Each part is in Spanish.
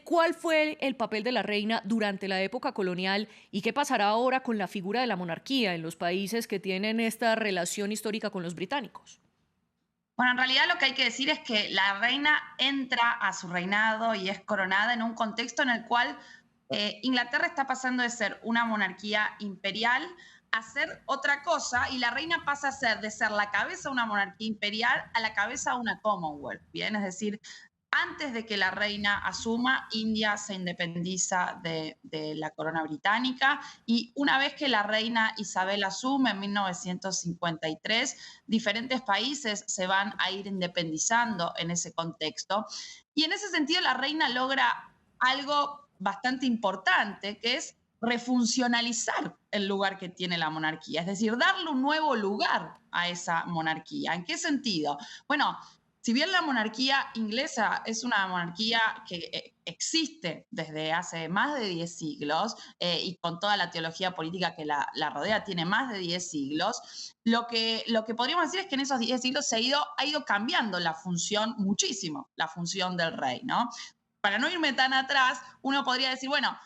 cuál fue el papel de la reina durante la época colonial y qué pasará ahora con la figura de la monarquía en los países que tienen esta relación histórica con los británicos. Bueno, en realidad lo que hay que decir es que la reina entra a su reinado y es coronada en un contexto en el cual Inglaterra está pasando de ser una monarquía imperial a ser otra cosa y la reina pasa a ser de ser la cabeza de una monarquía imperial a la cabeza de una Commonwealth, ¿bien? Es decir, antes de que la reina asuma, India se independiza de la corona británica y una vez que la reina Isabel asume en 1953, diferentes países se van a ir independizando en ese contexto. Y en ese sentido la reina logra algo bastante importante, que es refuncionalizar el lugar que tiene la monarquía, es decir, darle un nuevo lugar a esa monarquía. ¿En qué sentido? Bueno, si bien la monarquía inglesa es una monarquía que existe desde hace más de 10 siglos y con toda la teología política que la rodea tiene más de 10 siglos, lo que podríamos decir es que en esos 10 siglos ha ido cambiando la función muchísimo, la función del rey, ¿no? Para no irme tan atrás, uno podría decir, bueno,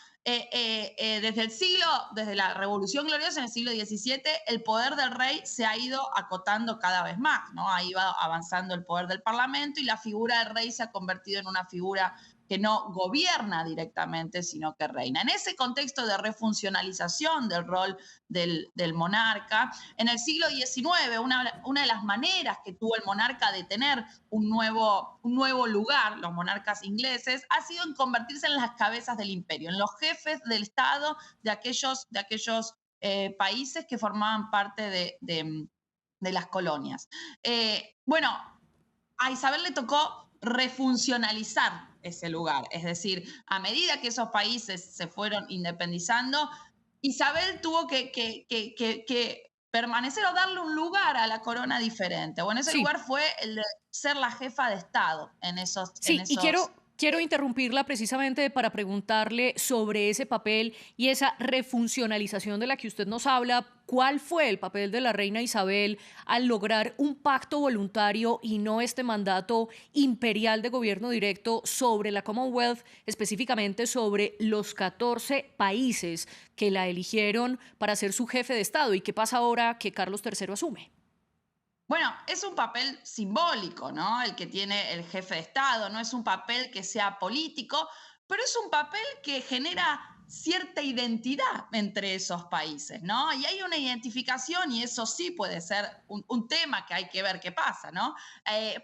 desde la Revolución Gloriosa en el siglo XVII, el poder del rey se ha ido acotando cada vez más, ¿no? Ha ido avanzando el poder del Parlamento y la figura del rey se ha convertido en una figura que no gobierna directamente, sino que reina. En ese contexto de refuncionalización del rol del monarca, en el siglo XIX, una de las maneras que tuvo el monarca de tener un nuevo lugar, los monarcas ingleses, ha sido en convertirse en las cabezas del imperio, en los jefes del Estado de aquellos países que formaban parte de las colonias. Bueno, a Isabel le tocó refuncionalizar ese lugar, es decir, a medida que esos países se fueron independizando, Isabel tuvo que permanecer o darle un lugar a la corona diferente. Bueno, ese Sí, lugar fue el de ser la jefa de Estado en esos, en sí, y esos quiero interrumpirla precisamente para preguntarle sobre ese papel y esa refuncionalización de la que usted nos habla. ¿Cuál fue el papel de la reina Isabel al lograr un pacto voluntario y no este mandato imperial de gobierno directo sobre la Commonwealth, específicamente sobre los 14 países que la eligieron para ser su jefe de Estado? ¿Y qué pasa ahora que Carlos III asume? Bueno, es un papel simbólico, ¿no? El que tiene el jefe de Estado, no es un papel que sea político, pero es un papel que genera cierta identidad entre esos países, ¿no? Y hay una identificación y eso sí puede ser un tema que hay que ver qué pasa, ¿no?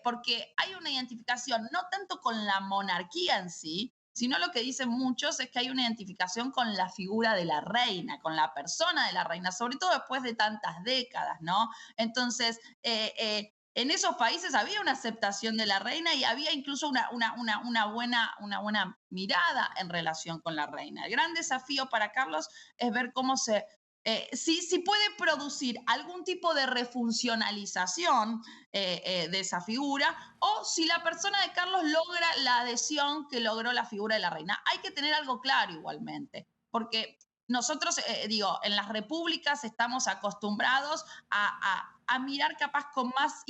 Porque hay una identificación no tanto con la monarquía en sí, sino lo que dicen muchos es que hay una identificación con la figura de la reina, con la persona de la reina, sobre todo después de tantas décadas, ¿no? Entonces, en esos países había una aceptación de la reina y había incluso una buena mirada en relación con la reina. El gran desafío para Carlos es ver cómo si puede producir algún tipo de refuncionalización de esa figura o si la persona de Carlos logra la adhesión que logró la figura de la reina. Hay que tener algo claro igualmente, porque nosotros, digo, en las repúblicas estamos acostumbrados a mirar capaz con más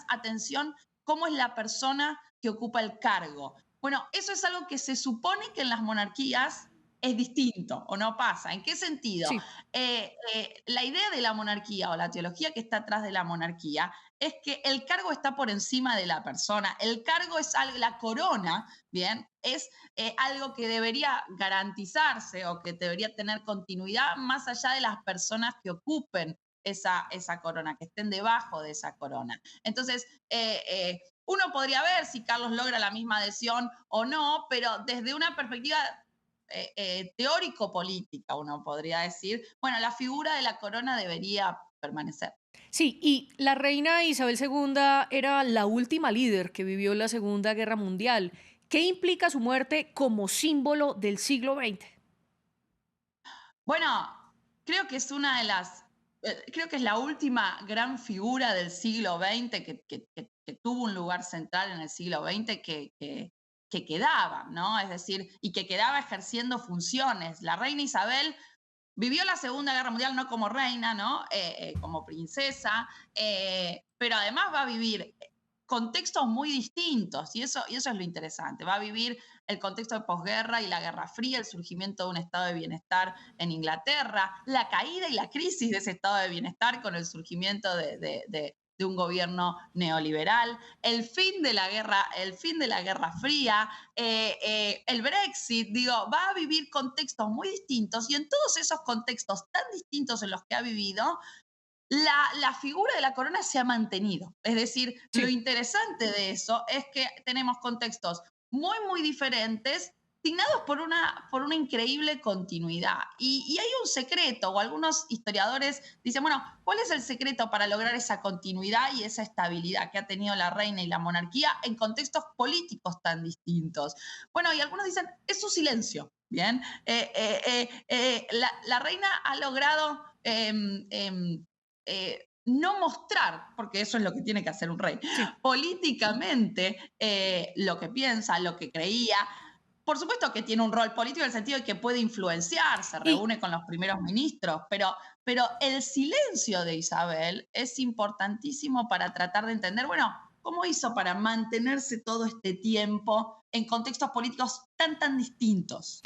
atención cómo es la persona que ocupa el cargo. Bueno, eso es algo que se supone que en las monarquías es distinto o no pasa. ¿En qué sentido? Sí. La idea de la monarquía o la teología que está atrás de la monarquía es que el cargo está por encima de la persona. El cargo es algo, la corona, bien, es algo que debería garantizarse o que debería tener continuidad más allá de las personas que ocupen esa corona, que estén debajo de esa corona. Entonces, uno podría ver si Carlos logra la misma adhesión o no, pero desde una perspectiva teórico-política, uno podría decir, bueno, la figura de la corona debería permanecer. Sí, y la reina Isabel II era la última líder que vivió la Segunda Guerra Mundial. ¿Qué implica su muerte como símbolo del siglo XX? Bueno, creo que es creo que es la última gran figura del siglo XX que tuvo un lugar central en el siglo XX que quedaba, ¿no? Es decir, y que quedaba ejerciendo funciones. La reina Isabel vivió la Segunda Guerra Mundial no como reina, ¿no? Como princesa, pero además va a vivir contextos muy distintos, y eso es lo interesante. Va a vivir el contexto de posguerra y la Guerra Fría, el surgimiento de un estado de bienestar en Inglaterra, la caída y la crisis de ese estado de bienestar con el surgimiento de un gobierno neoliberal, el fin de la Guerra Fría, el Brexit, digo, va a vivir contextos muy distintos y en todos esos contextos tan distintos en los que ha vivido, la figura de la corona se ha mantenido. Es decir, lo Sí. interesante de eso es que tenemos contextos muy, muy diferentes, signados por una increíble continuidad. Y hay un secreto, o algunos historiadores dicen, bueno, ¿cuál es el secreto para lograr esa continuidad y esa estabilidad que ha tenido la reina y la monarquía en contextos políticos tan distintos? Bueno, y algunos dicen, es su silencio. Bien, la reina ha logrado no mostrar, porque eso es lo que tiene que hacer un rey, Sí. políticamente lo que piensa, lo que creía. Por supuesto que tiene un rol político en el sentido de que puede influenciar, se Y reúne con los primeros ministros, pero el silencio de Isabel es importantísimo para tratar de entender, bueno, cómo hizo para mantenerse todo este tiempo en contextos políticos tan, tan distintos.